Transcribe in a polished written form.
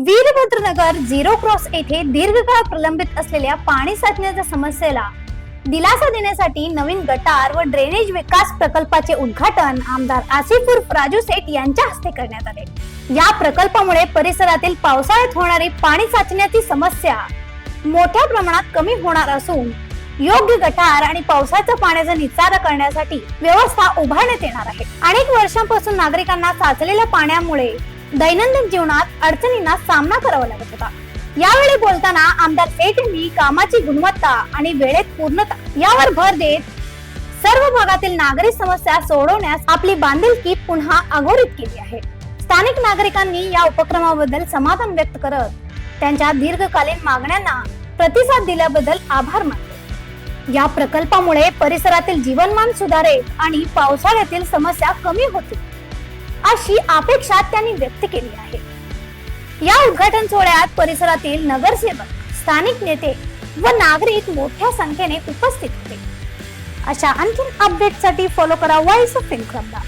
वीरभद्रनगर zero cross येथे दीर्घकाळ प्रलंबित असलेल्या पाणी साचण्याच्या समस्येला दिलासा देण्यासाठी नवीन गटार व ड्रेनेज विकास प्रकल्पाचे उद्घाटन आमदार आसिफ उर्फ राजू सेठ यांच्या हस्ते करण्यात आले। या प्रकल्पामुळे परिसरातील पावसाळ्यात होणारी पाणी साचण्याची समस्या मोठ्या प्रमाणात कमी होणार असून योग्य गटार आणि पावसाच्या पाण्याचा निचरा करण्यासाठी व्यवस्था उभारण्यात येणार आहे। अनेक वर्षांपासून नागरिकांना साचलेल्या पाण्यामुळे दैनंदिन जीवनात अडचणींना सामना करावा लागत होता। यावेळी बोलताना आमदार सेठ यांनी कामाची गुणवत्ता आणि वेळेत पूर्णता यावर भर देत सर्व भागातील नागरिक समस्या सोडवण्यास आपली बांधिलकी पुन्हा अधोरेखित केली आहे। स्थानिक नागरिकांनी या उपक्रमाबद्दल समाधान व्यक्त करत त्यांच्या दीर्घकालीन मागण्यांना प्रतिसाद दिल्याबद्दल आभार मानले। या प्रकल्पामुळे परिसरातील जीवनमान सुधारेल आणि पावसाळ्यातील समस्या कमी होतील अशी अपेक्षा त्यांनी व्यक्त केली आहे। या उद्घाटन सोहळ्यात परिसरातील नगरसेवक, स्थानिक नेते व नागरिक मोठ्या संख्येने उपस्थित होते। अशा आणखी अपडेटसाठी फॉलो करा व्हॉइस ऑफ फिल्म क्लबला।